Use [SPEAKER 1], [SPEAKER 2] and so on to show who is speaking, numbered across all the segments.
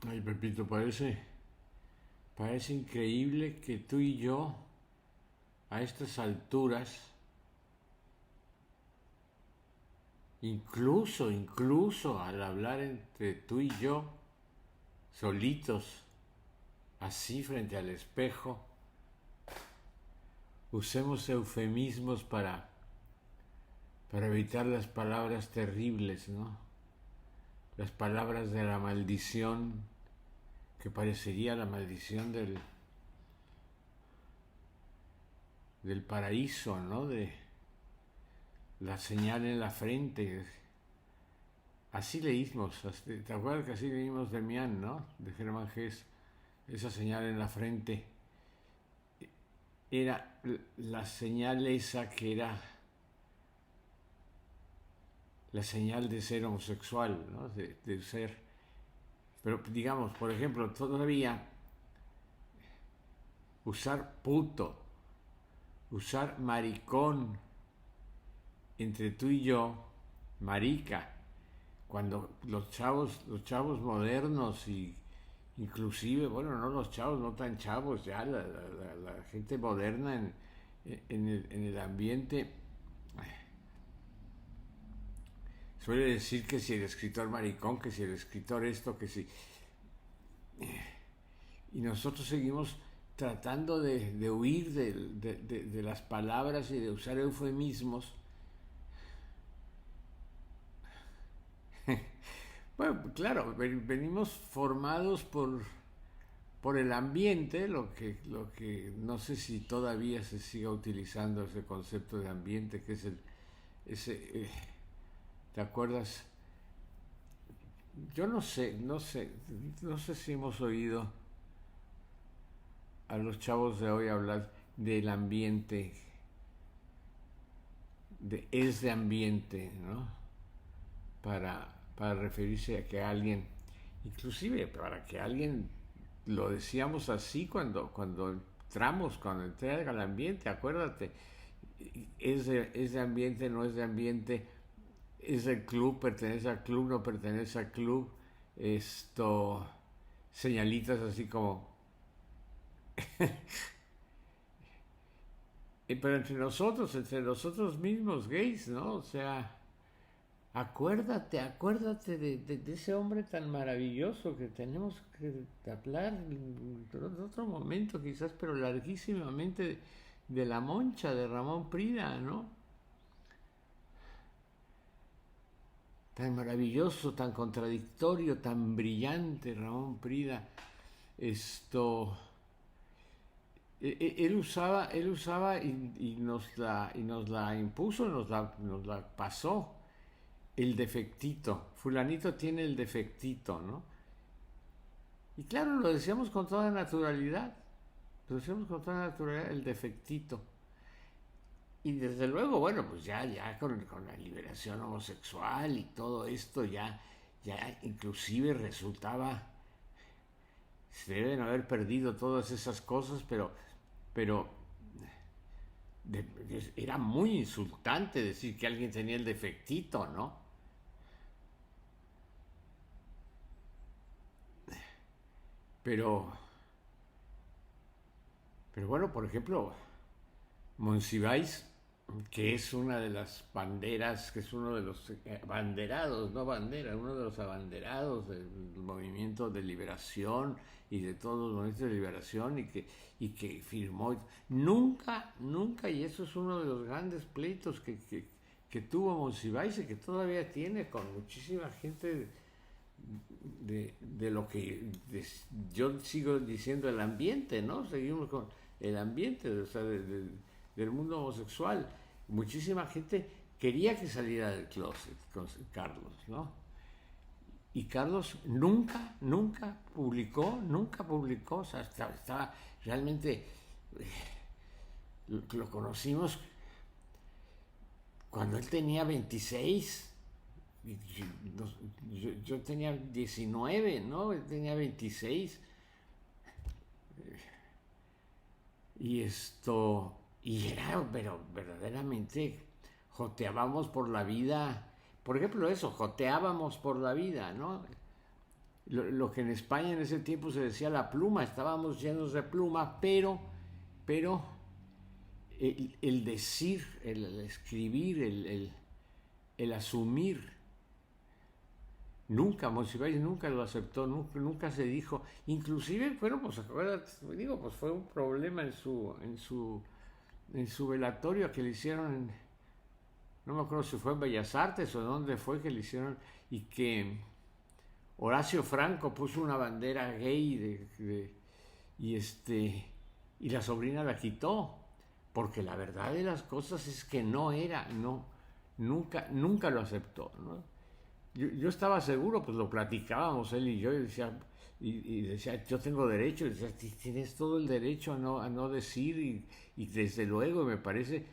[SPEAKER 1] Ay, Pepito, parece increíble que tú y yo, a estas alturas, incluso al hablar entre tú y yo, solitos, así frente al espejo, usemos eufemismos para evitar las palabras terribles, ¿no? Las palabras de la maldición, que parecería la maldición del paraíso, ¿no? De la señal en la frente. Así leímos, ¿te acuerdas que así leímos de Mian, ¿no? De Germán Gess, esa señal en la frente. Era la señal esa que era la señal de ser homosexual, ¿no? De ser. Pero digamos, por ejemplo, todavía usar puto, usar maricón entre tú y yo, marica, cuando los chavos modernos y inclusive, bueno, no los chavos, no tan chavos, ya la gente moderna en el ambiente suele decir que si el escritor maricón, que si el escritor esto, que si... Y nosotros seguimos tratando de huir de las palabras y de usar eufemismos. Bueno, claro, venimos formados por el ambiente, lo que no sé si todavía se siga utilizando ese concepto de ambiente, que es ese, ¿te acuerdas? Yo no sé si hemos oído a los chavos de hoy hablar del ambiente, es de ambiente, ¿no? Para referirse a que alguien, inclusive para que alguien, lo decíamos así cuando entré al ambiente, acuérdate, es de ambiente, no es de ambiente, es del club, pertenece al club, no pertenece al club, esto, señalitas así como, pero entre nosotros mismos, gays, ¿no? O sea, acuérdate de ese hombre tan maravilloso que tenemos que hablar en otro momento quizás, pero larguísimamente, de La Moncha, de Ramón Prida, ¿no? Tan maravilloso, tan contradictorio, tan brillante Ramón Prida. Esto, él usaba y nos la impuso, nos la pasó, el defectito. Fulanito tiene el defectito, ¿no? Y claro, lo decíamos con toda naturalidad. Lo decíamos con toda naturalidad, el defectito. Y desde luego, bueno, pues ya con la liberación homosexual y todo esto, ya inclusive resultaba, se deben haber perdido todas esas cosas, pero era muy insultante decir que alguien tenía el defectito, ¿no? Pero, pero bueno, por ejemplo, Monsiváis, que es una de las banderas, que es uno de los abanderados, no bandera, uno de los abanderados del movimiento de liberación y de todos los movimientos de liberación y que firmó. Nunca, y eso es uno de los grandes pleitos que tuvo Monsiváis y que todavía tiene con muchísima gente de lo que yo sigo diciendo el ambiente, ¿no? Seguimos con el ambiente, o sea, del mundo homosexual. Muchísima gente quería que saliera del closet con Carlos, ¿no? Y Carlos nunca publicó, o sea, estaba realmente, lo conocimos cuando él tenía 26, yo tenía 19, ¿no? Él tenía 26. Y esto, y era, pero verdaderamente joteábamos por la vida. Por ejemplo, eso, joteábamos por la vida, ¿no? lo que en España en ese tiempo se decía la pluma, estábamos llenos de pluma, pero el decir, el escribir, el asumir, nunca, Monsiváis nunca lo aceptó, nunca se dijo, inclusive, bueno, pues acuérdate, digo, pues fue un problema en su velatorio que le hicieron, no me acuerdo si fue en Bellas Artes o dónde fue que le hicieron, y que Horacio Franco puso una bandera gay y la sobrina la quitó, porque la verdad de las cosas es que nunca lo aceptó, ¿no? Yo estaba seguro, pues lo platicábamos él y yo, y decía, yo tengo derecho, y decía, tienes todo el derecho a no decir, y desde luego me parece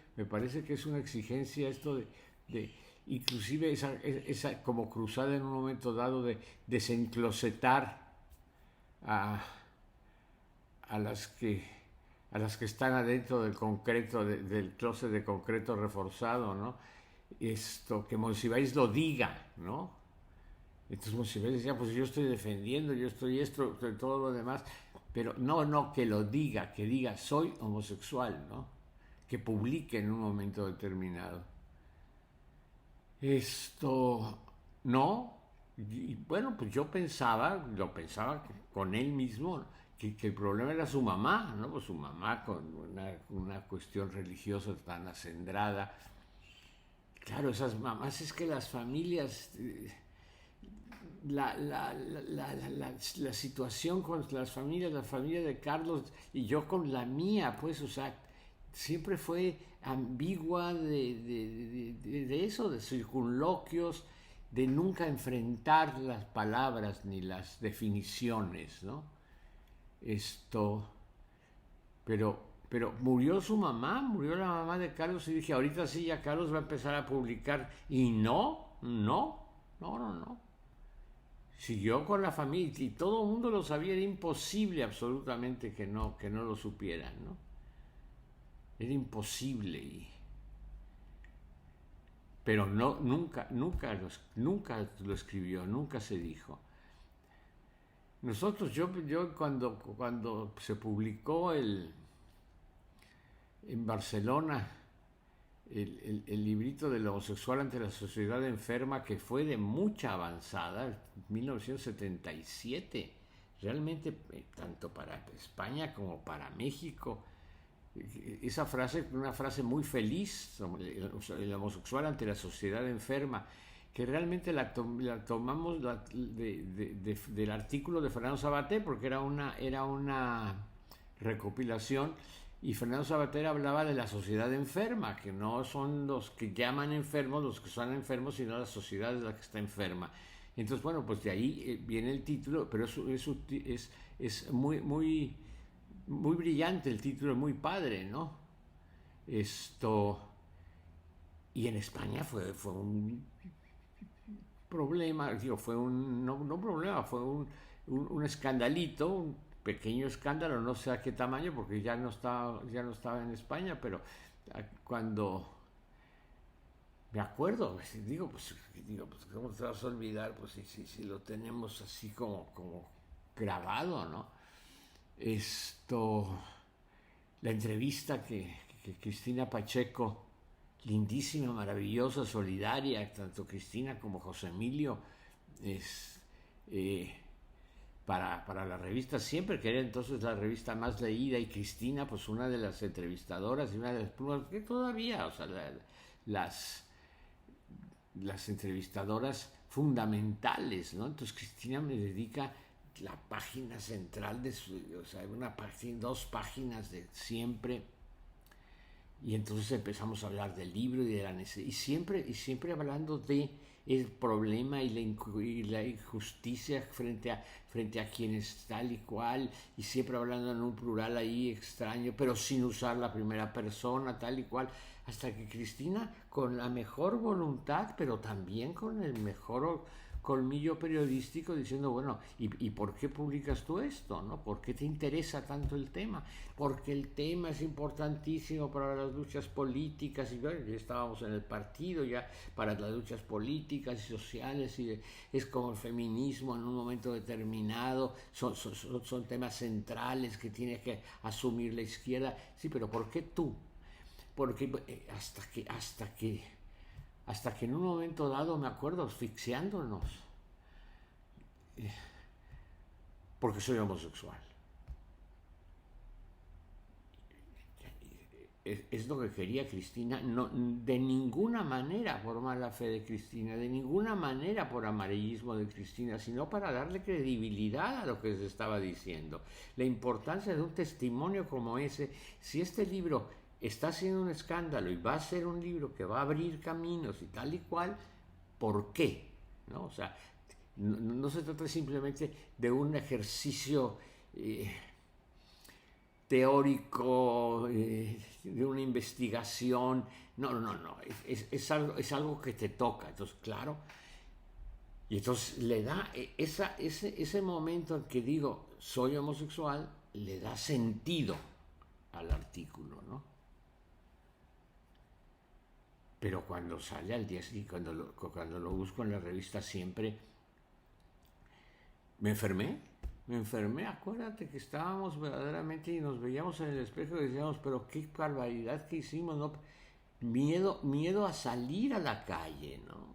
[SPEAKER 1] que es una exigencia esto de inclusive esa como cruzada en un momento dado de desenclosetar a, a las que a las que están adentro del concreto, del closet de concreto reforzado, ¿no? Esto, que Monsiváis lo diga, ¿no? Entonces Monsiváis decía, pues yo estoy defendiendo, yo estoy esto, todo lo demás, pero no, que lo diga, que diga, soy homosexual, ¿no? Que publique en un momento determinado. Esto, no, y bueno, pues yo lo pensaba con él mismo, que el problema era su mamá, ¿no? Pues su mamá con una cuestión religiosa tan acendrada. Claro, esas mamás, es que las familias, la situación con las familias, la familia de Carlos y yo con la mía, pues, o sea, siempre fue ambigua de eso, de circunloquios, de nunca enfrentar las palabras ni las definiciones, ¿no? Esto, pero murió su mamá, murió la mamá de Carlos y dije, ahorita sí, ya Carlos va a empezar a publicar. Y no. Siguió con la familia y todo el mundo lo sabía, era imposible absolutamente que no lo supieran, ¿no? Era imposible. Pero no, nunca lo escribió, nunca se dijo. Nosotros, yo cuando se publicó en Barcelona el librito del homosexual ante la sociedad enferma, que fue de mucha avanzada, 1977, realmente tanto para España como para México, esa frase, una frase muy feliz, el homosexual ante la sociedad enferma, que realmente la tomamos del artículo de Fernando Savater, porque era una recopilación, y Fernando Savater hablaba de la sociedad enferma, que no son los que llaman enfermos los que son enfermos, sino la sociedad es la que está enferma. Entonces, bueno, pues de ahí viene el título, pero es muy brillante el título, muy padre, ¿no? Esto, y en España fue un problema, digo, fue no problema, fue un escandalito, un pequeño escándalo, no sé a qué tamaño, porque ya no estaba en España, pero cuando me acuerdo, pues ¿cómo te vas a olvidar? Pues si lo tenemos así como grabado, ¿no? La entrevista que Cristina Pacheco, lindísima, maravillosa, solidaria, tanto Cristina como José Emilio, para la revista Siempre, que era entonces la revista más leída, y Cristina, pues una de las entrevistadoras y una de las plumas, que todavía, o sea, las entrevistadoras fundamentales, ¿no? Entonces Cristina me dedica la página central o sea, dos páginas de Siempre, y entonces empezamos a hablar del libro y de la necesidad, y siempre hablando de el problema y la injusticia frente a quienes tal y cual, y siempre hablando en un plural ahí extraño, pero sin usar la primera persona, tal y cual, hasta que Cristina, con la mejor voluntad, pero también con el mejor colmillo periodístico diciendo, bueno, ¿y por qué publicas tú esto? ¿No? ¿Por qué te interesa tanto el tema? Porque el tema es importantísimo para las luchas políticas, y bueno, ya estábamos en el partido ya para las luchas políticas y sociales, y es como el feminismo en un momento determinado, son temas centrales que tiene que asumir la izquierda. Sí, pero ¿por qué tú? Porque hasta que en un momento dado, me acuerdo, asfixiándonos, porque soy homosexual. Es lo que quería Cristina, no, de ninguna manera por mala fe de Cristina, de ninguna manera por amarillismo de Cristina, sino para darle credibilidad a lo que se estaba diciendo. La importancia de un testimonio como ese. Si este libro está haciendo un escándalo y va a ser un libro que va a abrir caminos y tal y cual, ¿por qué? ¿No? O sea, no se trata simplemente de un ejercicio teórico, de una investigación. No. Es algo que te toca. Entonces, claro. Y entonces le da ese momento en que digo, soy homosexual, le da sentido al artículo, ¿no? Pero cuando sale al día siguiente, cuando lo busco en la revista Siempre, me enfermé, acuérdate que estábamos verdaderamente y nos veíamos en el espejo y decíamos, pero qué barbaridad que hicimos, ¿no? Miedo a salir a la calle, ¿no?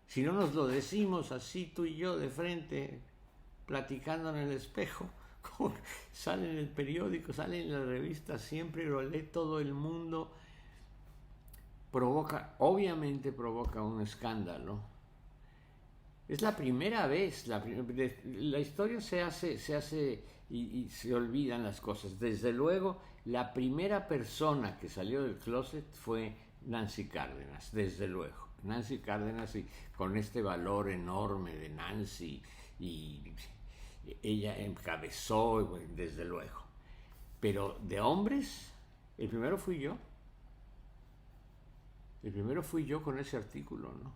[SPEAKER 1] Si no nos lo decimos así tú y yo de frente, platicando en el espejo, como sale en el periódico, sale en la revista Siempre, lo lee todo el mundo, obviamente provoca un escándalo. Es la primera vez, la historia se hace y se olvidan las cosas. Desde luego, la primera persona que salió del closet fue Nancy Cárdenas, desde luego. Nancy Cárdenas, y con este valor enorme de Nancy, y ella encabezó, desde luego. Pero de hombres, el primero fui yo. El primero fui yo con ese artículo, ¿no?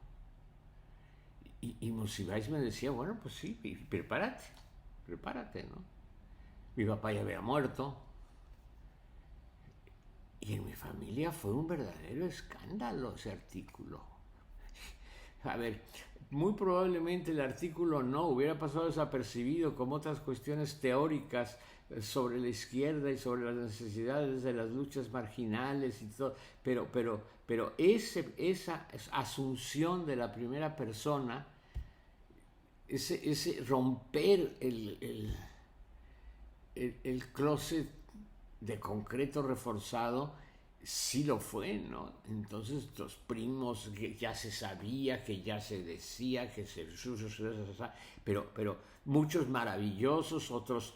[SPEAKER 1] Y Monsiváis me decía, bueno, pues sí, prepárate, ¿no? Mi papá ya había muerto. Y en mi familia fue un verdadero escándalo ese artículo. A ver, muy probablemente el artículo no hubiera pasado desapercibido como otras cuestiones teóricas sobre la izquierda y sobre las necesidades de las luchas marginales y todo, pero esa asunción de la primera persona, ese romper el closet de concreto reforzado, sí lo fue, ¿no? Entonces los primos, que ya se sabía, que ya se decía, que se... Pero muchos maravillosos, otros,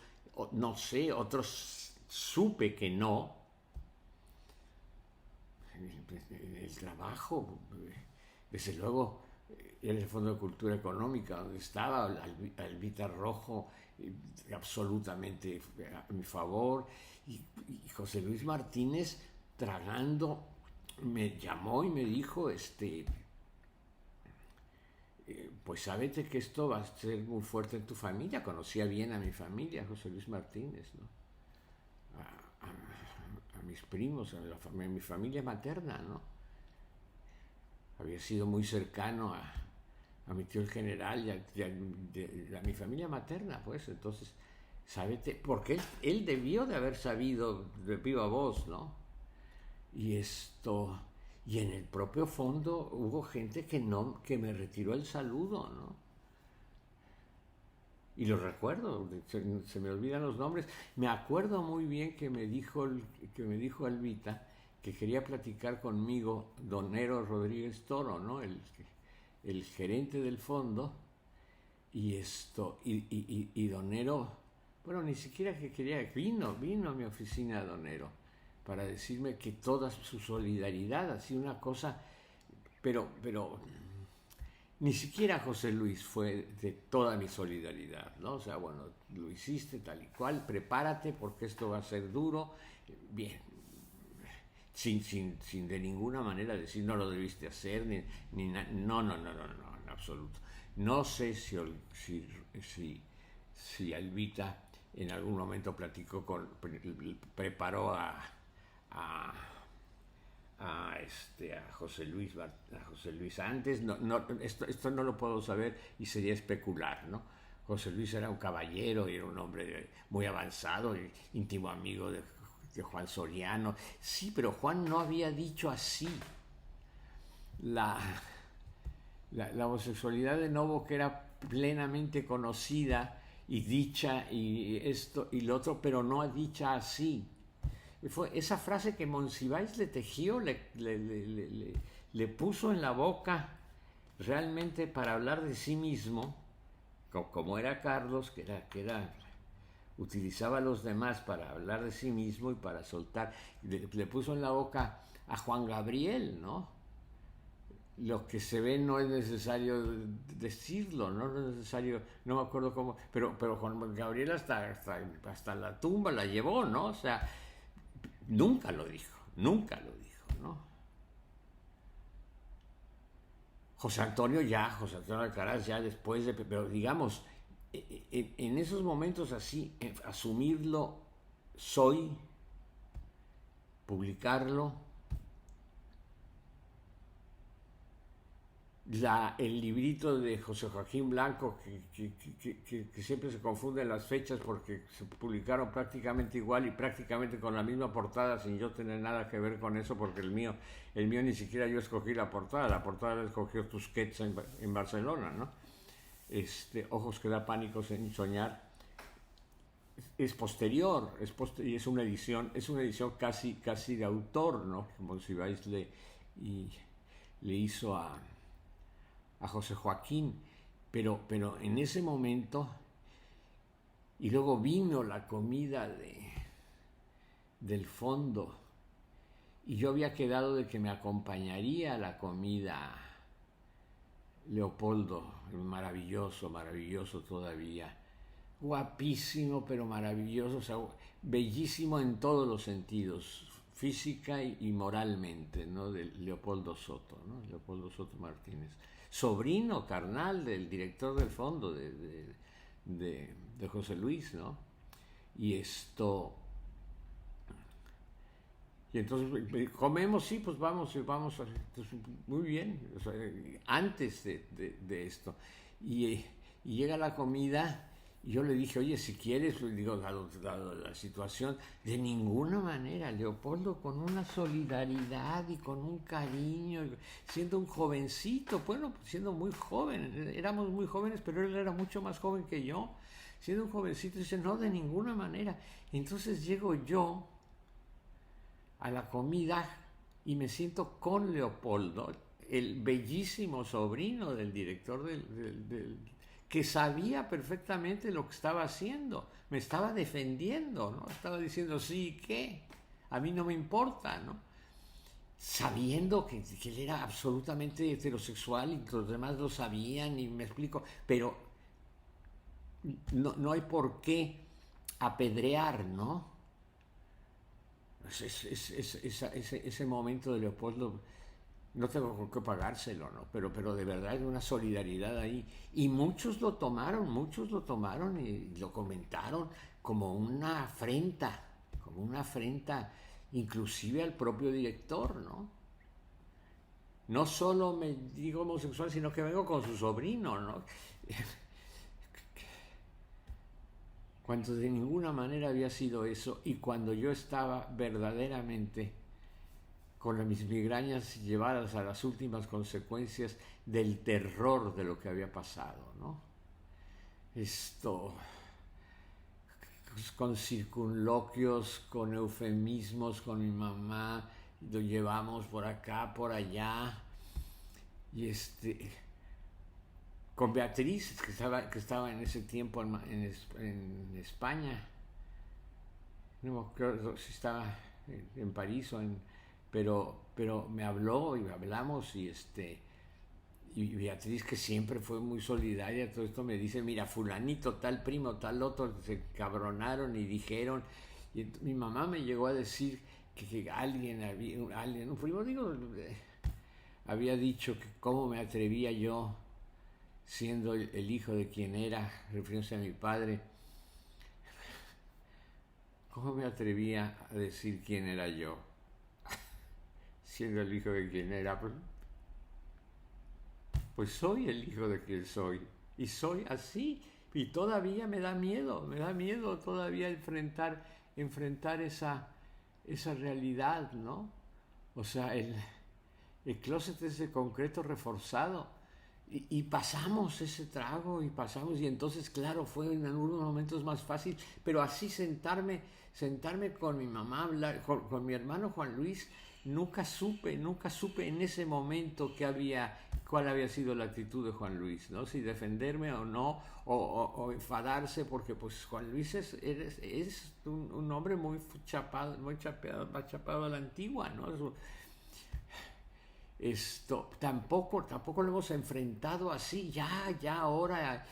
[SPEAKER 1] no sé, otros supe que no. El trabajo, desde luego, en el Fondo de Cultura Económica, donde estaba Albita Rojo, absolutamente a mi favor, y José Luis Martínez tragando, me llamó y me dijo, pues sábete que esto va a ser muy fuerte en tu familia. Conocía bien a mi familia, José Luis Martínez, ¿no? A mis primos, a mi familia materna, ¿no? Había sido muy cercano a mi tío el general y a mi familia materna, pues. Entonces, sábete, porque él debió de haber sabido de viva voz, ¿no? Y en el propio fondo hubo gente que me retiró el saludo, ¿no? Y lo recuerdo, se me olvidan los nombres. Me acuerdo muy bien que me dijo Albita que quería platicar conmigo don Nero Rodríguez Toro, ¿no? El gerente del fondo, y don Nero, bueno, ni siquiera que quería, vino a mi oficina don Nero para decirme que toda su solidaridad, así una cosa, pero ni siquiera José Luis fue de toda mi solidaridad, ¿no? O sea, bueno, lo hiciste tal y cual, prepárate porque esto va a ser duro, bien, sin de ninguna manera decir no lo debiste hacer, no, absoluto. No sé si Albita en algún momento platicó preparó a, a José Luis antes. Esto no lo puedo saber y sería especular, ¿no? José Luis era un caballero y era un hombre muy avanzado, íntimo amigo de Juan Soriano. Sí, pero Juan no había dicho así. La, la homosexualidad de Novo, que era plenamente conocida y dicha y esto y lo otro, pero no dicha así. Fue esa frase que Monsiváis le tejió, le puso en la boca realmente para hablar de sí mismo, como era Carlos, que era utilizaba a los demás para hablar de sí mismo y para soltar. Le puso en la boca a Juan Gabriel, ¿no? Lo que se ve no es necesario decirlo, no es necesario, no me acuerdo cómo, pero Juan Gabriel hasta la tumba la llevó, ¿no? O sea, nunca lo dijo, ¿no? José Antonio Alcaraz ya después de, pero digamos, en esos momentos así, asumirlo, soy, publicarlo, el librito de José Joaquín Blanco, que siempre se confunden las fechas porque se publicaron prácticamente igual y prácticamente con la misma portada, sin yo tener nada que ver con eso, porque el mío ni siquiera yo escogí la portada la escogió Tusquets en Barcelona, ¿no? Ojos que da pánico en soñar. Es posterior, y es una edición casi de autor, ¿no? Como si vais le hizo a José Joaquín, pero en ese momento, y luego vino la comida del fondo, y yo había quedado de que me acompañaría a la comida Leopoldo, maravilloso todavía, guapísimo pero maravilloso, o sea, bellísimo en todos los sentidos, física y moralmente, ¿no? De Leopoldo Soto, ¿no? Leopoldo Soto Martínez, sobrino carnal del director del fondo de José Luis, ¿no? Y entonces comemos, sí, pues vamos, entonces, muy bien, o sea, antes de esto. Y llega la comida y yo le dije, oye, si quieres, digo, dado la situación, de ninguna manera, Leopoldo, con una solidaridad y con un cariño, siendo un jovencito, bueno, siendo muy joven, éramos muy jóvenes, pero él era mucho más joven que yo, siendo un jovencito, dice, no, de ninguna manera. Entonces llego yo a la comida y me siento con Leopoldo, el bellísimo sobrino del director que sabía perfectamente lo que estaba haciendo, me estaba defendiendo, ¿no? Estaba diciendo, sí, ¿qué? A mí no me importa, ¿no? Sabiendo que él era absolutamente heterosexual y que los demás lo sabían, y me explico, pero no hay por qué apedrear, ¿no? Ese momento de Leopoldo no tengo con qué pagárselo, ¿no? Pero de verdad hay una solidaridad ahí. Y muchos lo tomaron y lo comentaron como una afrenta inclusive al propio director, ¿no? No solo me digo homosexual, sino que vengo con su sobrino, ¿no? Cuando de ninguna manera había sido eso, y cuando yo estaba verdaderamente con mis migrañas llevadas a las últimas consecuencias del terror de lo que había pasado, ¿no? Con circunloquios, con eufemismos, con mi mamá, lo llevamos por acá, por allá, y con Beatriz, que estaba en ese tiempo en España, no me acuerdo si estaba en París pero me habló y hablamos, y Beatriz, que siempre fue muy solidaria, todo esto, me dice, mira, fulanito, tal primo, tal otro, se cabronaron y dijeron, y mi mamá me llegó a decir que alguien, un primo, digo, había dicho que cómo me atrevía yo siendo el hijo de quien era, refiriéndose a mi padre, ¿cómo me atrevía a decir quién era yo? Siendo el hijo de quien era, pues soy el hijo de quien soy. Y soy así. Y todavía me da miedo todavía enfrentar esa realidad, ¿no? O sea, el closet es de concreto reforzado. Y pasamos ese trago y entonces, claro, fue en algunos momentos más fácil, pero así sentarme con mi mamá, hablar, con mi hermano Juan Luis, nunca supe en ese momento cuál había sido la actitud de Juan Luis, ¿no? Si defenderme o no, o enfadarse, porque pues Juan Luis es un hombre muy chapado, chapado a la antigua, ¿no? Esto tampoco lo hemos enfrentado así, ya ahora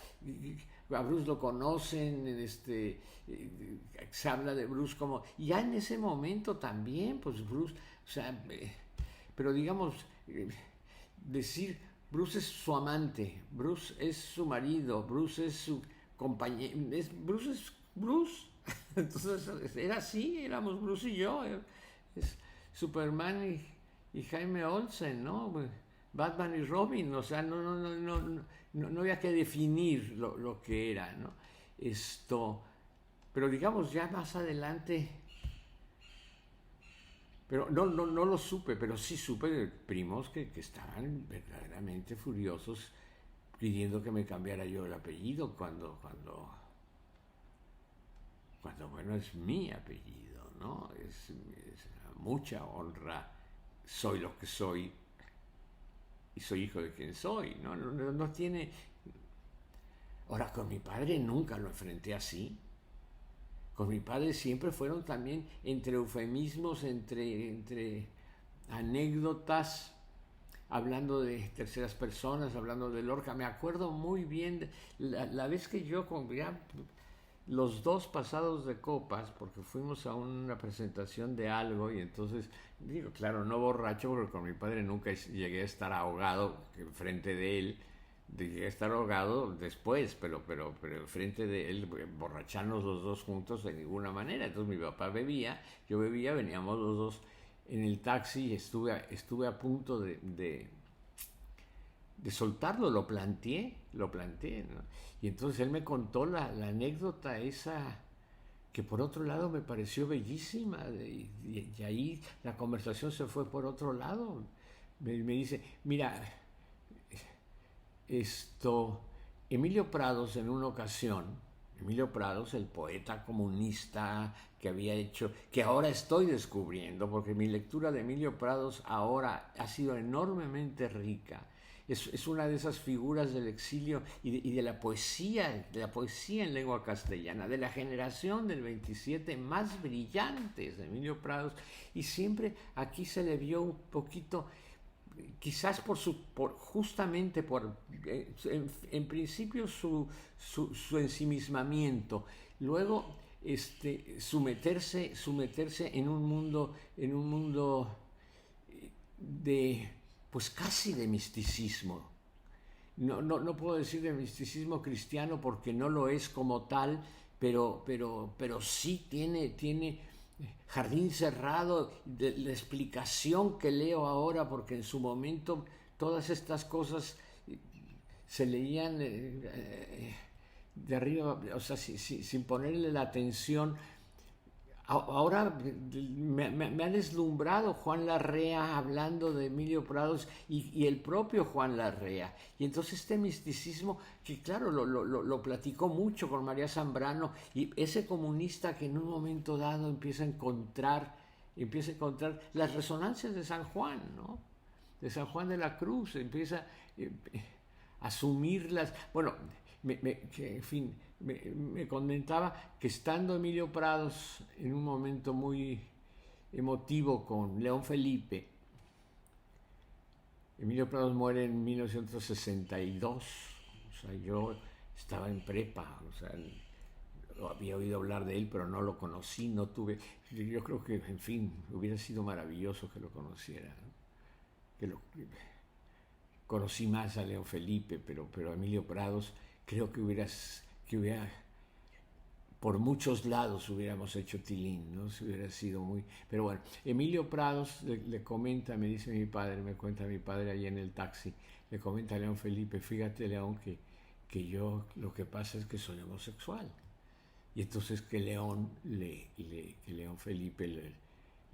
[SPEAKER 1] a Bruce lo conocen, se habla de Bruce como, ya en ese momento también, pues Bruce, o sea, pero digamos, decir Bruce es su amante, Bruce es su marido, Bruce es su compañero, Bruce es Bruce. Entonces era así, éramos Bruce y yo, es Superman y Jaime Olsen, ¿no? Batman y Robin, o sea, no había que definir lo que era, ¿no? Pero digamos, ya más adelante, pero no lo supe, pero sí supe de primos que estaban verdaderamente furiosos pidiendo que me cambiara yo el apellido cuando bueno, es mi apellido, ¿no? Es mucha honra, soy lo que soy y soy hijo de quien soy, ¿no? No tiene... Ahora, con mi padre nunca lo enfrenté así. Con mi padre siempre fueron también entre eufemismos, entre anécdotas, hablando de terceras personas, hablando de Lorca. Me acuerdo muy bien de la vez que yo, ya los dos pasados de copas, porque fuimos a una presentación de algo y entonces, digo, claro, no borracho, porque con mi padre nunca llegué a estar ahogado enfrente de él, llegué a estar ahogado después, pero enfrente de él, borracharnos los dos juntos de ninguna manera. Entonces mi papá bebía, yo bebía, veníamos los dos en el taxi y estuve a punto de soltarlo, lo planteé, ¿no? Y entonces él me contó la anécdota esa que por otro lado me pareció bellísima y ahí la conversación se fue por otro lado. Me dice, mira, Emilio Prados en una ocasión, Emilio Prados, el poeta comunista que había hecho, que ahora estoy descubriendo, porque mi lectura de Emilio Prados ahora ha sido enormemente rica. Es una de esas figuras del exilio y de la poesía en lengua castellana, de la generación del 27 más brillantes de Emilio Prados, y siempre aquí se le vio un poquito, quizás justamente por en principio su ensimismamiento, luego someterse en un mundo de, pues casi de misticismo. No puedo decir de misticismo cristiano porque no lo es como tal, pero sí tiene Jardín Cerrado, la explicación que leo ahora, porque en su momento todas estas cosas se leían de arriba, o sea, sin ponerle la atención. Ahora me ha deslumbrado Juan Larrea hablando de Emilio Prados y el propio Juan Larrea. Y entonces este misticismo, que claro, lo platicó mucho con María Zambrano, y ese comunista que en un momento dado empieza a encontrar las resonancias de San Juan, ¿no? De San Juan de la Cruz, empieza a asumirlas. Bueno, en fin, me comentaba que estando Emilio Prados en un momento muy emotivo con León Felipe, Emilio Prados muere en 1962, o sea, yo estaba en prepa, o sea, había oído hablar de él, pero no lo conocí, no tuve, yo creo que, en fin, hubiera sido maravilloso que lo conociera, ¿no? conocí más a León Felipe, pero Emilio Prados creo que hubiera, por muchos lados hubiéramos hecho tilín, ¿no? Si hubiera sido muy... Pero bueno, Emilio Prados le comenta, me dice mi padre, me cuenta mi padre ahí en el taxi, le comenta a León Felipe, fíjate León que yo lo que pasa es que soy homosexual. Y entonces que León Felipe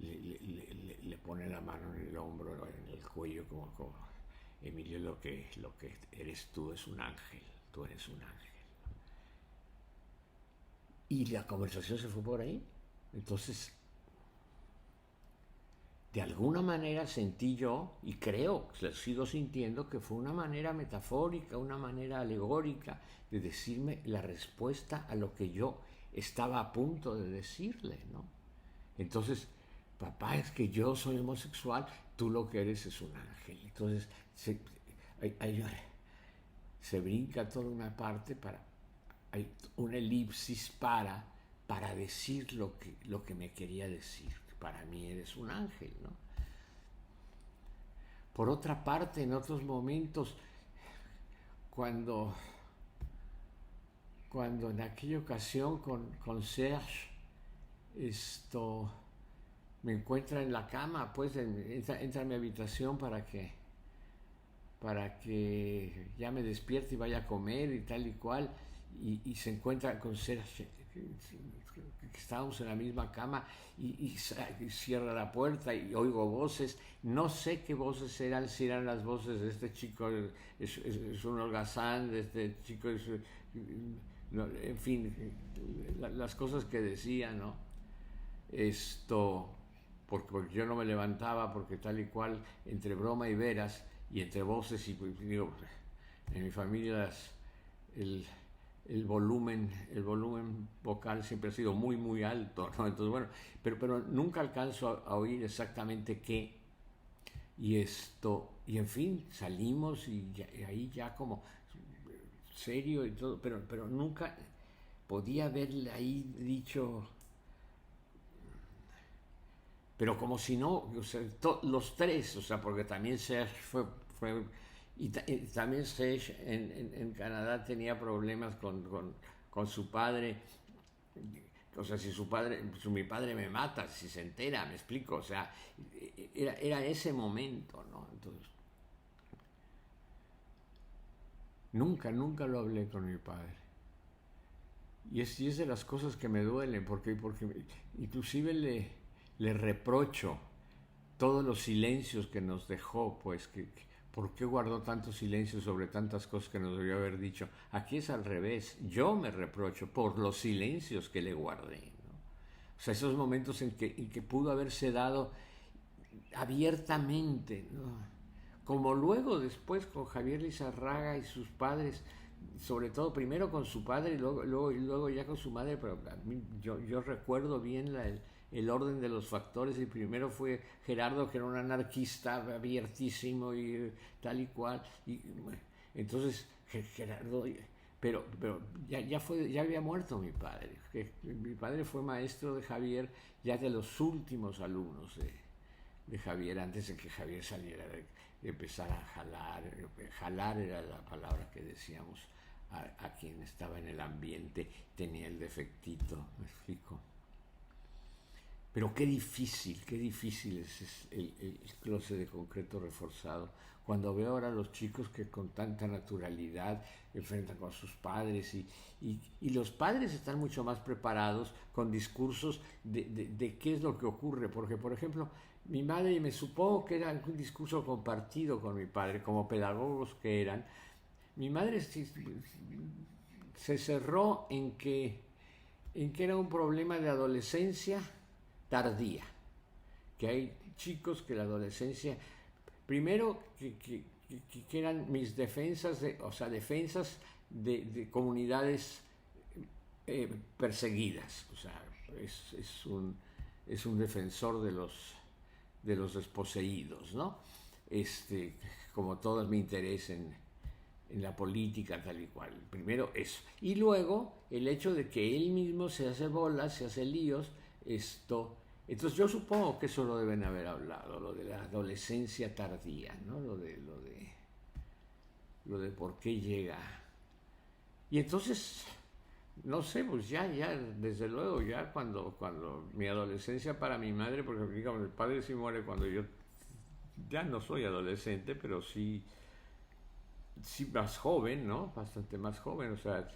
[SPEAKER 1] le pone la mano en el hombro, en el cuello, como Emilio, lo que eres tú es un ángel, tú eres un ángel. Y la conversación se fue por ahí. Entonces, de alguna manera sentí yo, y creo, sigo sintiendo, que fue una manera metafórica, una manera alegórica de decirme la respuesta a lo que yo estaba a punto de decirle, ¿no? Entonces, papá, es que yo soy homosexual, tú lo que eres es un ángel. Entonces, se brinca toda una parte hay una elipsis para decir lo que me quería decir. Para mí eres un ángel, ¿no? Por otra parte, en otros momentos, cuando en aquella ocasión con Serge, me encuentra en la cama, pues entra a mi habitación para que ya me despierte y vaya a comer y tal y cual, y se encuentra con Serge, que estábamos en la misma cama, y cierra la puerta y oigo voces, no sé qué voces eran, si eran las voces de este chico, es un holgazán, de este chico, no, en fin, las cosas que decía, ¿no? Porque yo no me levantaba, porque tal y cual, entre broma y veras, y entre voces, y digo, en mi familia el volumen vocal siempre ha sido muy, muy alto, ¿no? Entonces, bueno, pero nunca alcanzo a oír exactamente qué, y en fin, salimos, y ahí ya como serio y todo, pero nunca podía haberle ahí dicho, pero como si no, o sea, los tres, o sea, porque también Serge fue y también Serge en Canadá tenía problemas con su padre, o sea, si mi padre me mata, si se entera, me explico, o sea, era ese momento, ¿no? Entonces, nunca lo hablé con mi padre. Y es de las cosas que me duelen, porque inclusive le reprocho todos los silencios que nos dejó, pues, ¿por qué guardó tanto silencio sobre tantas cosas que nos debió haber dicho? Aquí es al revés, yo me reprocho por los silencios que le guardé, ¿no? O sea, esos momentos en que pudo haberse dado abiertamente, ¿no? Como luego después con Javier Lizarraga y sus padres, sobre todo primero con su padre y luego ya con su madre, pero yo recuerdo bien el orden de los factores, y primero fue Gerardo, que era un anarquista abiertísimo y tal y cual, y entonces Gerardo, pero ya había muerto mi padre, mi padre fue maestro de Javier, ya de los últimos alumnos de Javier, antes de que Javier saliera de empezar a jalar era la palabra que decíamos a quien estaba en el ambiente, tenía el defectito, me explico. Pero qué difícil es el closet de concreto reforzado. Cuando veo ahora a los chicos que con tanta naturalidad enfrentan con sus padres, y los padres están mucho más preparados con discursos de qué es lo que ocurre. Porque, por ejemplo, mi madre, y me supongo que era un discurso compartido con mi padre, como pedagogos que eran, mi madre se cerró en que era un problema de adolescencia tardía, que hay chicos que la adolescencia, primero que eran mis defensas, defensas de comunidades perseguidas, o sea, es un defensor de los desposeídos, ¿no? Como todo mi interés en la política tal y cual. Primero eso. Y luego el hecho de que él mismo se hace bolas, se hace líos, entonces yo supongo que eso lo deben haber hablado, lo de la adolescencia tardía, ¿no? Lo de lo de por qué llega. Y entonces, no sé, pues ya, desde luego, ya cuando mi adolescencia para mi madre, porque digamos, el padre sí muere cuando yo ya no soy adolescente, pero sí más joven, ¿no? Bastante más joven, o sea,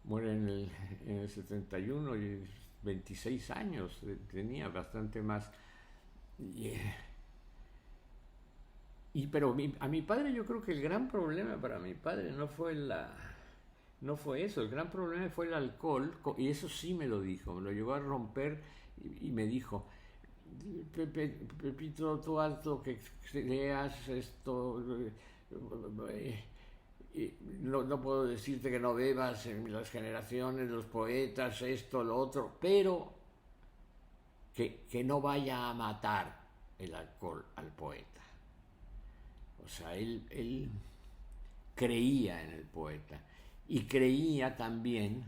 [SPEAKER 1] muere en el 71 y 26 años, tenía bastante más. Y, pero a mi padre yo creo que el gran problema para mi padre no fue eso, el gran problema fue el alcohol, y eso sí me lo dijo, me lo llegó a romper y me dijo, Pepito, tú haz lo que creas, esto, no puedo decirte que no bebas en las generaciones, los poetas, esto, lo otro, pero que no vaya a matar el alcohol al poeta. O sea, él creía en el poeta y creía también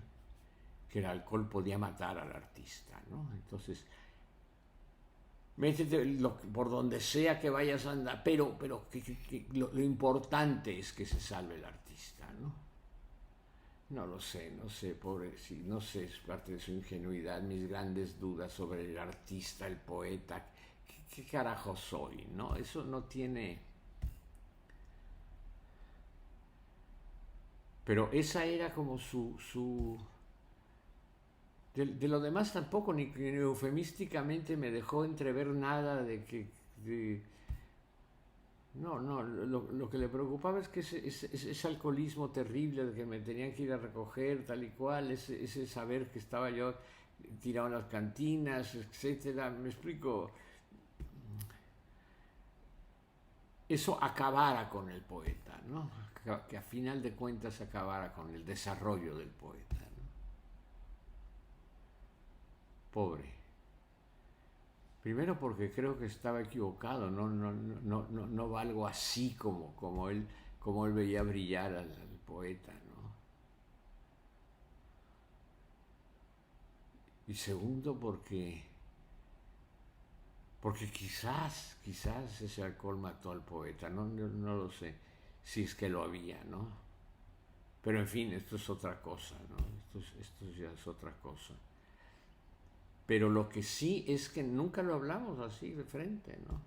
[SPEAKER 1] que el alcohol podía matar al artista, ¿no? Entonces, métete por donde sea que vayas a andar, pero que lo importante es que se salve el artista, ¿no? No lo sé, no sé, pobre, sí, no sé, es parte de su ingenuidad, mis grandes dudas sobre el artista, el poeta, qué carajo soy, ¿no? Eso no tiene. Pero esa era como su. De lo demás tampoco, ni eufemísticamente me dejó entrever nada de que. No, lo que le preocupaba es que ese alcoholismo terrible de que me tenían que ir a recoger, tal y cual, ese saber que estaba yo tirado en las cantinas, etcétera. Me explico. Eso acabara con el poeta, ¿no? Que a final de cuentas acabara con el desarrollo del poeta, ¿no? Pobre. Primero porque creo que estaba equivocado, no valgo así como él veía brillar al poeta, ¿no? Y segundo porque quizás ese alcohol mató al poeta, no lo sé, si es que lo había, ¿no? Pero en fin, esto es otra cosa, ¿no? Esto ya es otra cosa. Pero lo que sí es que nunca lo hablamos así de frente, ¿no?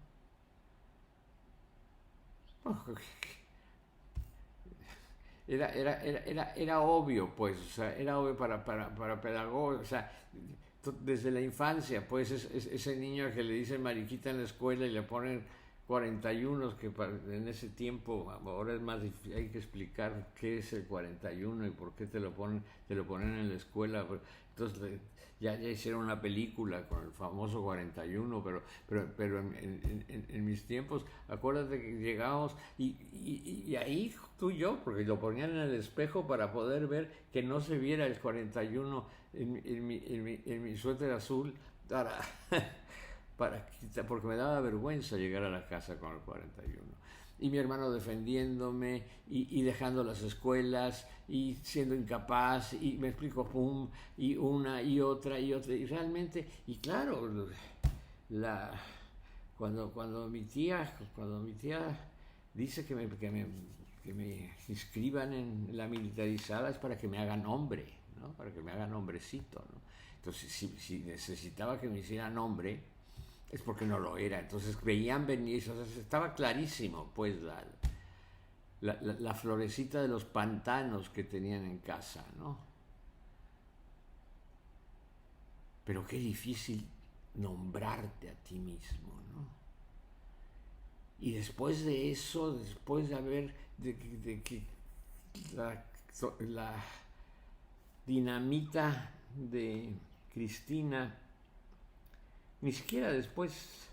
[SPEAKER 1] Era obvio, pues, o sea, era obvio para pedagogos, o sea, desde la infancia, pues, ese niño que le dicen mariquita en la escuela y le ponen 41, que en ese tiempo, ahora es más difícil, hay que explicar qué es el 41 y por qué te lo ponen en la escuela. Entonces, ya hicieron una película con el famoso 41, pero en mis tiempos, acuérdate que llegábamos y ahí tú y yo, porque lo ponían en el espejo para poder ver que no se viera el 41 en mi suéter azul para, porque me daba vergüenza llegar a la casa con el 41. Y mi hermano defendiéndome y dejando las escuelas y siendo incapaz y me explico, pum, y una y otra y realmente, y claro, la, cuando mi tía dice que me inscriban en la militarizada es para que me hagan hombre, ¿no? Para que me hagan hombrecito, ¿no? Entonces, si necesitaba que me hicieran hombre, es porque no lo era. Entonces veían venir, o sea, estaba clarísimo, pues, la florecita de los pantanos que tenían en casa, ¿no? Pero qué difícil nombrarte a ti mismo, ¿no? Y después de eso, después de haber, de que la dinamita de Cristina, ni siquiera después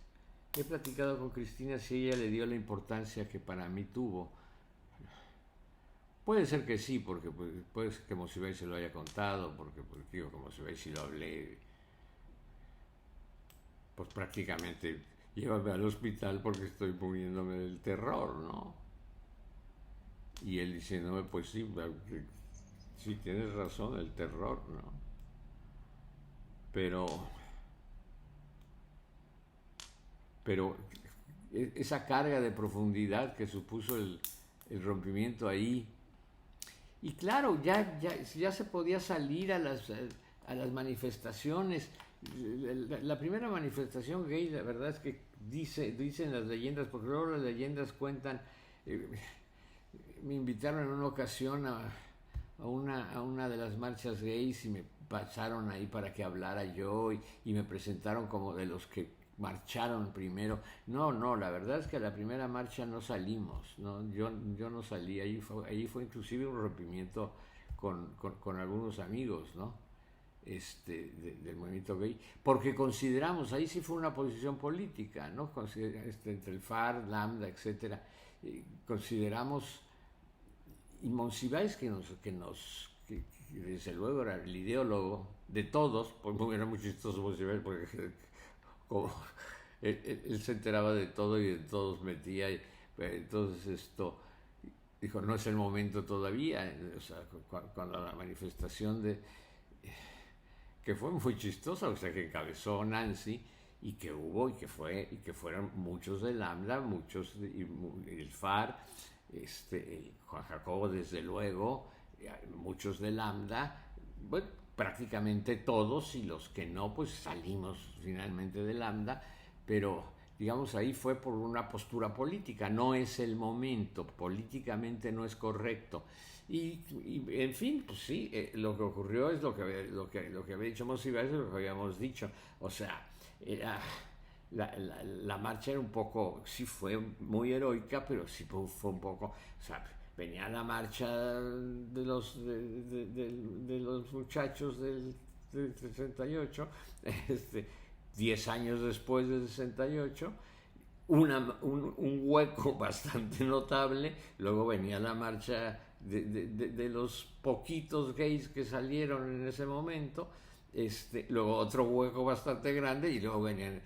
[SPEAKER 1] he platicado con Cristina si ella le dio la importancia que para mí tuvo. Puede ser que sí, porque puede ser que Monsiváis se lo haya contado, porque digo, como si veis si lo hablé, pues prácticamente llévame al hospital porque estoy muriéndome del terror, ¿no? Y él diciéndome, pues sí, sí tienes razón, el terror, ¿no? Pero esa carga de profundidad que supuso el rompimiento ahí. Y claro, ya se podía salir a las manifestaciones. La primera manifestación gay, la verdad es que dicen las leyendas, porque luego las leyendas cuentan, me invitaron en una ocasión a una de las marchas gays y me pasaron ahí para que hablara yo y me presentaron como de los que marcharon primero. No, la verdad es que a la primera marcha no salimos, ¿no? Yo no salí, ahí fue inclusive un rompimiento con algunos amigos, ¿no? Del movimiento gay, porque consideramos, ahí sí fue una posición política, ¿no? Entre el FAR, Lambda, etcétera, consideramos, y Monsiváis que desde luego era el ideólogo de todos, pues era muy chistoso Monsiváis porque como él se enteraba de todo y de todos metía, entonces dijo, no es el momento todavía, o sea, cuando la manifestación que fue muy chistosa, o sea, que encabezó Nancy y que fueron muchos de Lambda, muchos el FAR, Juan Jacobo desde luego, muchos de Lambda, bueno, prácticamente todos, y los que no, pues salimos finalmente de Lambda, pero digamos ahí fue por una postura política, no es el momento, políticamente no es correcto. Y en fin, pues sí, lo que ocurrió es lo que había dicho Monsiváis, es lo que habíamos dicho, o sea, la marcha era un poco, sí fue muy heroica, pero sí fue un poco, o sea, venía la marcha de los muchachos del 68, 10 años después del 68, un hueco bastante notable, luego venía la marcha de los poquitos gays que salieron en ese momento, luego otro hueco bastante grande y luego venían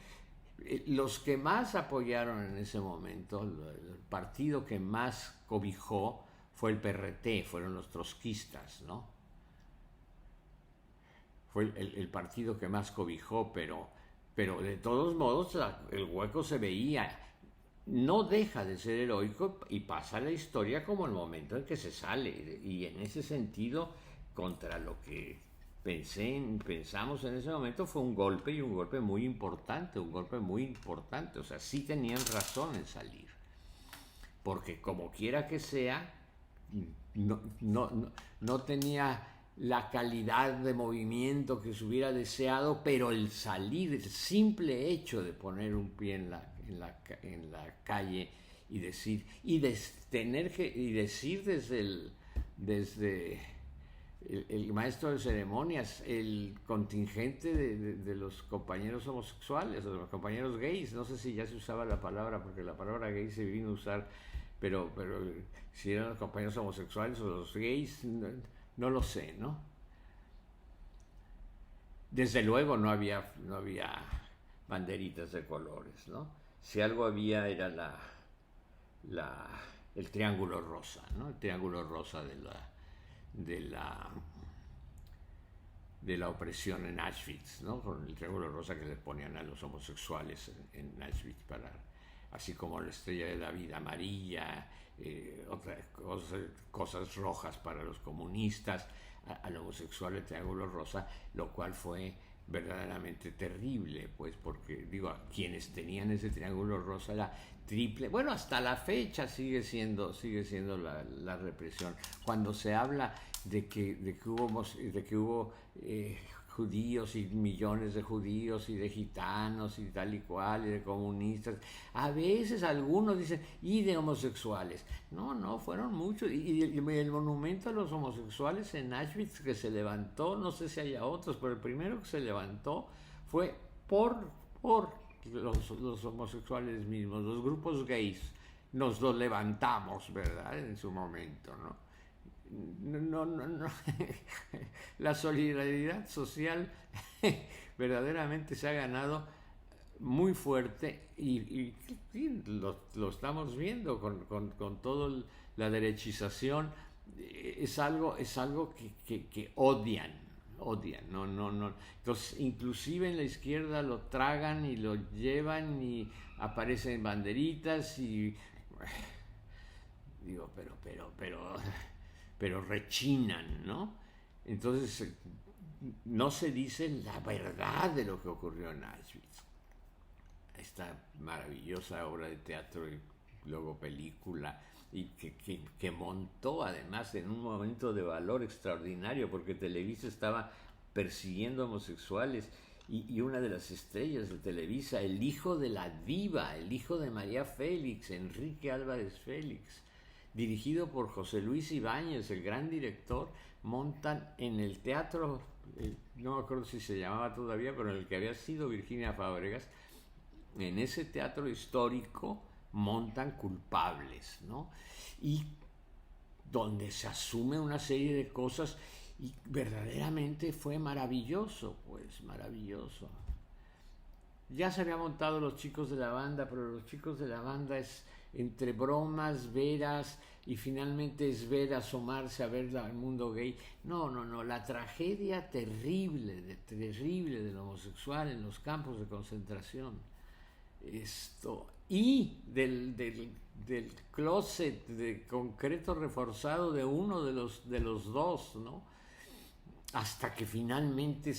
[SPEAKER 1] los que más apoyaron en ese momento, el partido que más cobijó fue el PRT, fueron los trotskistas, ¿no? Fue el partido que más cobijó, pero de todos modos el hueco se veía. No deja de ser heroico y pasa a la historia como el momento en que se sale. Y en ese sentido, contra lo que pensamos en ese momento, fue un golpe y un golpe muy importante, O sea, sí tenían razón en salir. Porque como quiera que sea, no tenía la calidad de movimiento que se hubiera deseado, pero el salir, el simple hecho de poner un pie en la calle y decir, decir desde el maestro de ceremonias, el contingente de los compañeros homosexuales o de los compañeros gays, no sé si ya se usaba la palabra, porque la palabra gay se vino a usar, pero si eran los compañeros homosexuales o los gays, no lo sé, ¿no? Desde luego no había banderitas de colores, ¿no? Si algo había era el triángulo rosa, ¿no? El triángulo rosa de la opresión en Auschwitz, ¿no? Con el triángulo rosa que le ponían a los homosexuales en Auschwitz, así como la estrella de David amarilla, otras cosas rojas para los comunistas, al homosexual el triángulo rosa, lo cual fue verdaderamente terrible, pues, porque digo, quienes tenían ese triángulo rosa era triple, bueno, hasta la fecha sigue siendo la represión. Cuando se habla de que hubo judíos y millones de judíos y de gitanos y tal y cual y de comunistas, a veces algunos dicen y de homosexuales, no, fueron muchos, y el monumento a los homosexuales en Auschwitz que se levantó, no sé si haya otros, pero el primero que se levantó fue por los homosexuales mismos, los grupos gays, nos lo levantamos, ¿verdad? En su momento, ¿no? No. La solidaridad social verdaderamente se ha ganado muy fuerte y lo estamos viendo con toda la derechización. Es algo que odian, no. Entonces, inclusive en la izquierda lo tragan y lo llevan y aparecen banderitas y Digo, pero rechinan, ¿no? Entonces, no se dice la verdad de lo que ocurrió en Auschwitz. Esta maravillosa obra de teatro y luego película, y que montó además en un momento de valor extraordinario, porque Televisa estaba persiguiendo homosexuales, y una de las estrellas de Televisa, el hijo de la diva, el hijo de María Félix, Enrique Álvarez Félix, dirigido por José Luis Ibáñez, el gran director, montan en el teatro, no me acuerdo si se llamaba todavía, pero en el que había sido Virginia Fábregas, en ese teatro histórico montan Culpables, ¿no? Y donde se asume una serie de cosas, y verdaderamente fue maravilloso, pues maravilloso. Ya se había montado Los Chicos de la Banda, pero Los Chicos de la Banda es entre bromas, veras, y finalmente es ver asomarse a ver al mundo gay. No, no, no, la tragedia terrible del homosexual en los campos de concentración. Esto, y del closet de concreto reforzado de uno de los dos, ¿no? Hasta que finalmente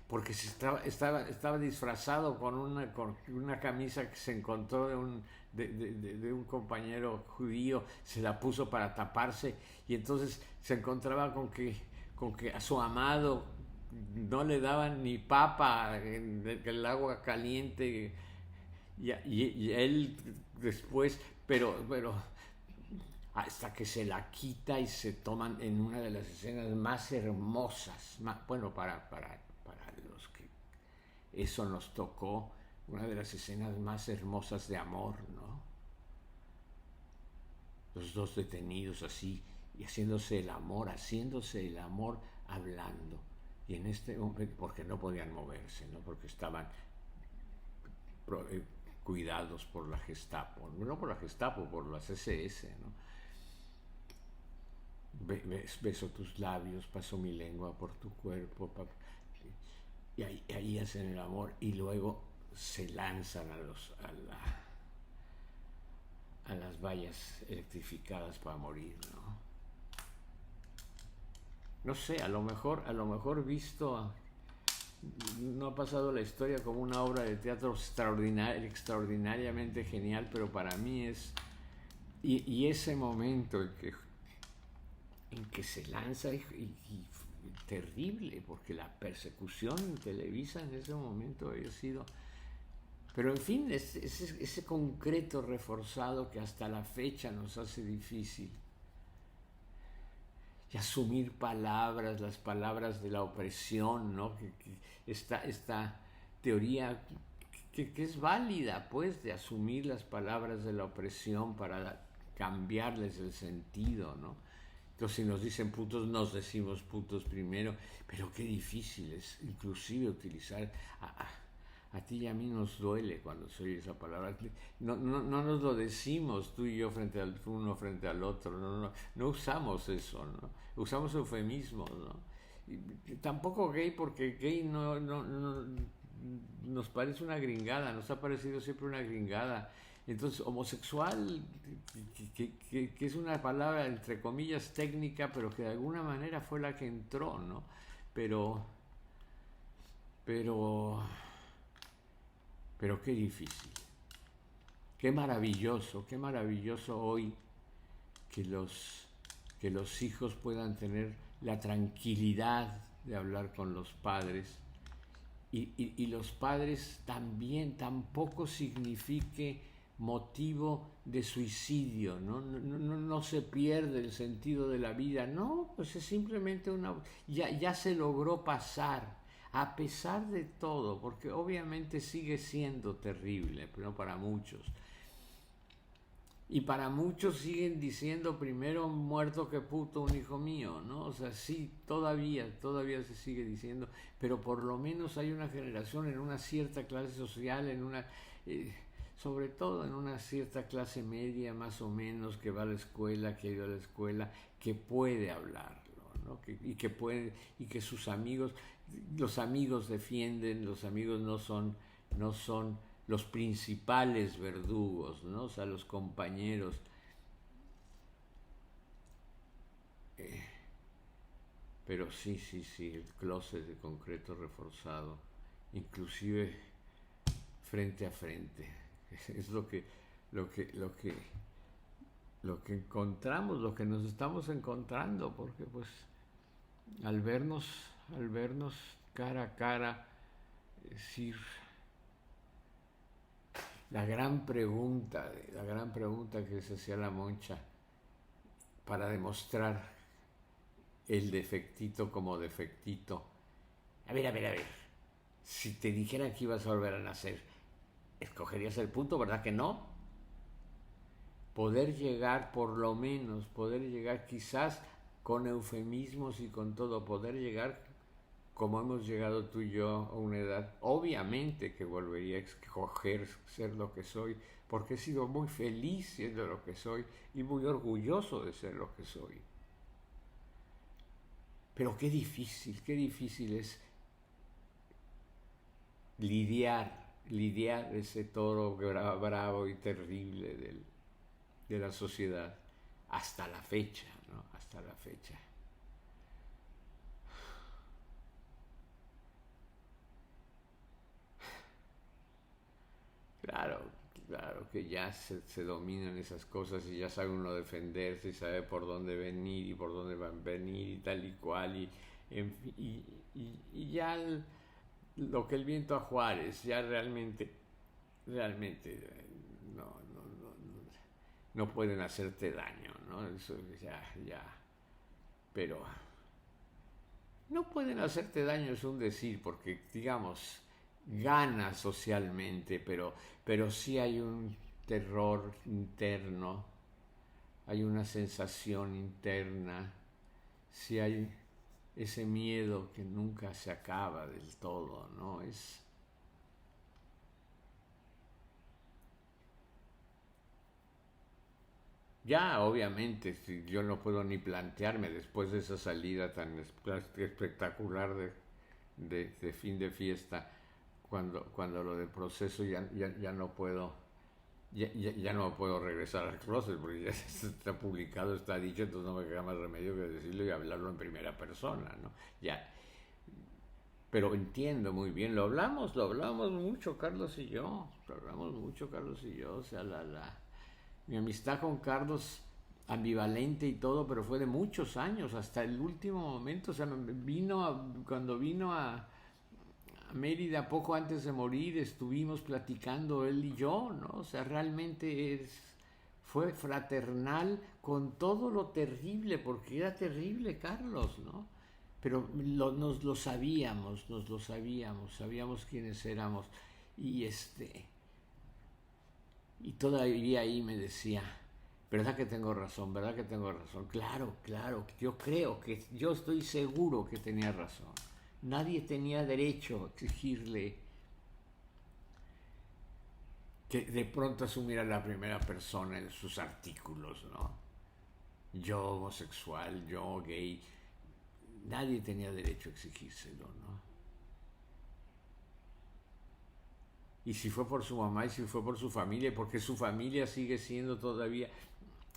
[SPEAKER 1] porque estaba disfrazado con una camisa que se encontró de un compañero judío, se la puso para taparse, y entonces se encontraba con que a su amado no le daban ni papa en el agua caliente, y él después, pero hasta que se la quita, y se toman en una de las escenas más hermosas, bueno, para los que eso nos tocó, una de las escenas más hermosas de amor, ¿no? Los dos detenidos así, y haciéndose el amor hablando, y en este momento, porque no podían moverse, ¿no? Porque estaban cuidados por la Gestapo, no por la Gestapo, por las SS, ¿no? Beso tus labios, paso mi lengua por tu cuerpo, y ahí hacen el amor, y luego se lanzan a las vallas electrificadas para morir, ¿no? No sé, a lo mejor visto, no ha pasado la historia como una obra de teatro extraordinariamente genial, pero para mí es, y ese momento en que se lanza, y terrible, porque la persecución en Televisa en ese momento había sido, pero en fin, ese concreto reforzado que hasta la fecha nos hace difícil, y asumir palabras, las palabras de la opresión, ¿no? Esta teoría que es válida, pues, de asumir las palabras de la opresión para cambiarles el sentido, ¿no? Entonces, si nos dicen putos, nos decimos putos primero, pero qué difícil es inclusive utilizar, a ti y a mí nos duele cuando se oye esa palabra. No nos lo decimos tú y yo uno frente al otro, no usamos eso, ¿no? Usamos eufemismos, ¿no? Y tampoco gay, porque gay no nos parece una gringada, nos ha parecido siempre una gringada. Entonces, homosexual, que es una palabra entre comillas técnica, pero que de alguna manera fue la que entró, ¿no? Pero qué difícil, qué maravilloso hoy que los hijos puedan tener la tranquilidad de hablar con los padres, y los padres también tampoco signifique motivo de suicidio, ¿no? No se pierde el sentido de la vida, no, pues es simplemente ya se logró pasar, a pesar de todo, porque obviamente sigue siendo terrible, pero para muchos. Y para muchos siguen diciendo primero muerto que puto un hijo mío, ¿no? O sea, sí, todavía se sigue diciendo, pero por lo menos hay una generación en una cierta clase social, sobre todo en una cierta clase media más o menos, que va a la escuela, que ha ido a la escuela, que puede hablarlo, ¿no? Y que sus amigos, los amigos defienden, los amigos no son los principales verdugos, ¿no? O sea, los compañeros. Eh, pero sí, sí, sí, el closet de concreto reforzado, inclusive frente a frente, es lo que, lo que, lo que encontramos, lo que nos estamos encontrando, porque pues al vernos, al vernos cara a cara, es decir, la gran pregunta que se hacía la Moncha para demostrar el defectito como defectito. A ver, si te dijeran que ibas a volver a nacer, ¿escogerías el punto, verdad que no? Poder llegar, por lo menos, poder llegar quizás con eufemismos y con todo, poder llegar como hemos llegado tú y yo a una edad, obviamente que volvería a escoger ser lo que soy, porque he sido muy feliz siendo lo que soy y muy orgulloso de ser lo que soy. Pero qué difícil es lidiar ese toro bravo y terrible de la sociedad hasta la fecha, ¿no? Hasta la fecha. Claro, claro que ya se dominan esas cosas y ya sabe uno defenderse y sabe por dónde venir y por dónde van a venir y tal y cual y ya lo que el viento a Juárez, ya realmente no pueden hacerte daño, ¿no? Eso ya, pero no pueden hacerte daño es un decir, porque digamos, gana socialmente, pero sí hay un terror interno, hay una sensación interna, sí hay ese miedo que nunca se acaba del todo, ¿no? Es, ya, obviamente, si yo no puedo ni plantearme después de esa salida tan espectacular de fin de fiesta, cuando lo del proceso ya no puedo, ya no puedo regresar al closet porque ya está publicado, está dicho, entonces no me queda más remedio que decirlo y hablarlo en primera persona, ¿no? Ya, pero entiendo muy bien, lo hablamos mucho Carlos y yo, lo hablamos mucho Carlos y yo, o sea, mi amistad con Carlos ambivalente y todo, pero fue de muchos años, hasta el último momento, o sea, cuando vino a Mérida poco antes de morir, estuvimos platicando él y yo, ¿no? O sea, realmente fue fraternal con todo lo terrible, porque era terrible Carlos, ¿no? Pero nos lo sabíamos, sabíamos quiénes éramos y y todavía ahí me decía, ¿verdad que tengo razón? ¿Verdad que tengo razón? Claro, claro, yo estoy seguro que tenía razón. Nadie tenía derecho a exigirle que de pronto asumiera la primera persona en sus artículos, ¿no? Yo homosexual, yo gay, nadie tenía derecho a exigírselo, ¿no? Y si fue por su mamá y si fue por su familia, porque su familia sigue siendo todavía,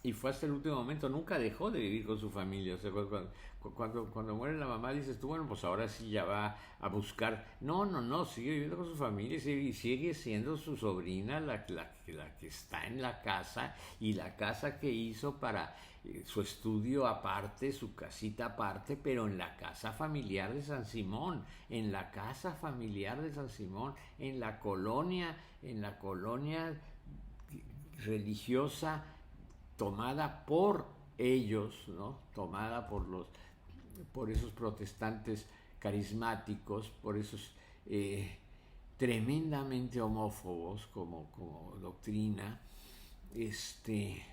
[SPEAKER 1] y fue hasta el último momento, nunca dejó de vivir con su familia. O sea, cuando muere la mamá, dices tú, bueno, pues ahora sí ya va a buscar. No, no, no, sigue viviendo con su familia y sigue siendo su sobrina la que está en la casa y la casa que hizo para su estudio aparte, su casita aparte, pero en la casa familiar de San Simón, en la casa familiar de San Simón, en la colonia religiosa tomada por ellos, ¿no? Tomada por esos protestantes carismáticos, por esos tremendamente homófobos como doctrina, este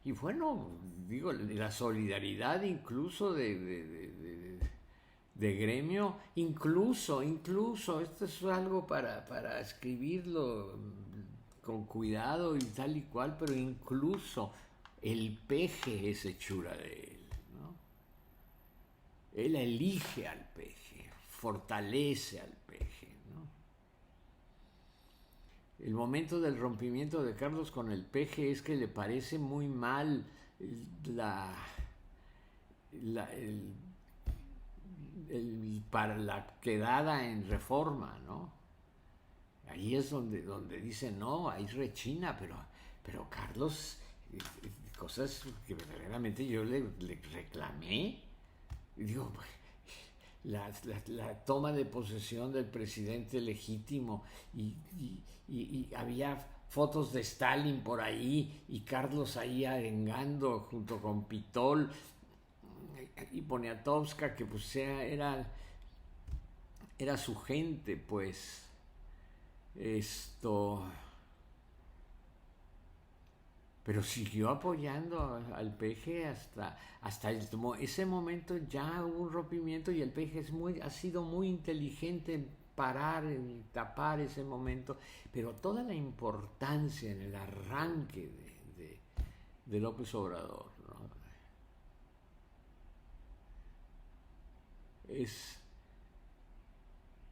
[SPEAKER 1] y bueno, digo, la solidaridad incluso de gremio, incluso, esto es algo para escribirlo con cuidado y tal y cual, pero incluso el peje es hechura de él, ¿no? Él elige al peje, fortalece al peje, ¿no? El momento del rompimiento de Carlos con el peje es que le parece muy mal la la, para la quedada en Reforma, ¿no? Ahí es donde dice, no, ahí rechina, pero Carlos, cosas que verdaderamente yo le reclamé. Y digo, la toma de posesión del presidente legítimo y había fotos de Stalin por ahí y Carlos ahí arengando junto con Pitol y Poniatowska, que pues era su gente, pues esto, pero siguió apoyando al PG hasta ese momento. Ya hubo un rompimiento y el PG ha sido muy inteligente en parar, en tapar ese momento, pero toda la importancia en el arranque de López Obrador, ¿no? Es,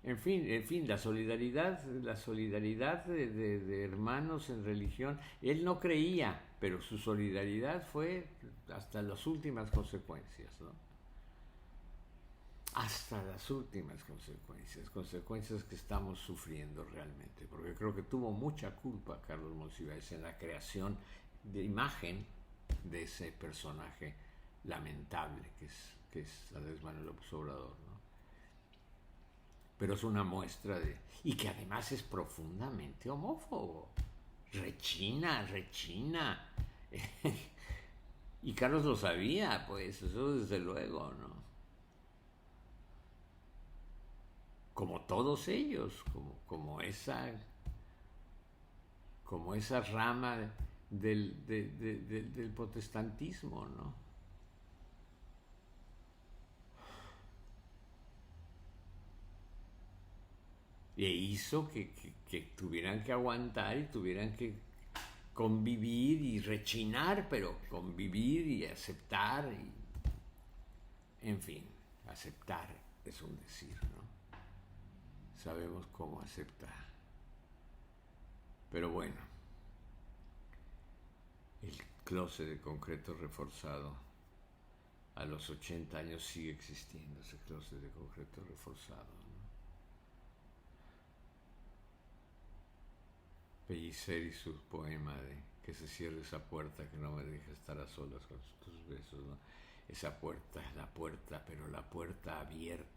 [SPEAKER 1] en fin, la solidaridad de hermanos en religión. Él no creía, pero su solidaridad fue hasta las últimas consecuencias, ¿no? Hasta las últimas consecuencias que estamos sufriendo realmente, porque creo que tuvo mucha culpa Carlos Monsiváis en la creación de imagen de ese personaje lamentable que es Andrés Manuel López Obrador, ¿no? Pero es una muestra y que además es profundamente homófobo. Rechina. Y Carlos lo sabía, pues, eso desde luego, ¿no? Como todos ellos, como esa rama del protestantismo, ¿no? E hizo que tuvieran que aguantar y tuvieran que convivir y rechinar, pero convivir y aceptar, en fin, aceptar es un decir, ¿no? Sabemos cómo aceptar. Pero bueno, el closet de concreto reforzado a los 80 años sigue existiendo, ese closet de concreto reforzado, ¿no? Pellicer y su poema de que se cierre esa puerta que no me deja estar a solas con tus besos, ¿no? Esa puerta es la puerta, pero la puerta abierta,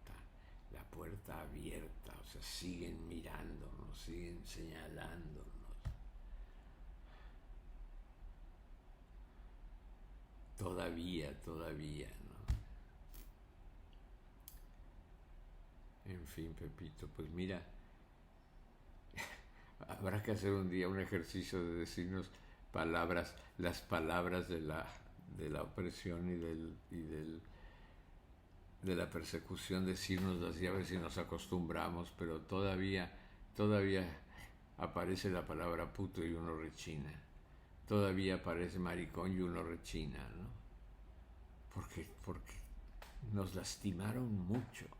[SPEAKER 1] o sea, siguen mirándonos, siguen señalándonos. Todavía, ¿no? En fin, Pepito, pues mira, habrá que hacer un día un ejercicio de decirnos las palabras de la opresión de la persecución, decirnoslas y a ver si nos acostumbramos, pero todavía aparece la palabra puto y uno rechina. Todavía aparece maricón y uno rechina, ¿no? Porque nos lastimaron mucho, ¿no?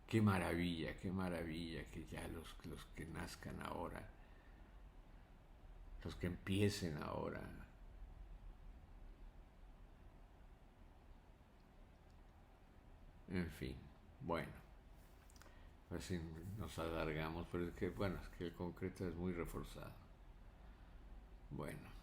[SPEAKER 1] Qué maravilla que ya los que nazcan ahora, los que empiecen ahora. En fin, bueno, pues si nos alargamos, pero es que, bueno, es que el concreto es muy reforzado. Bueno.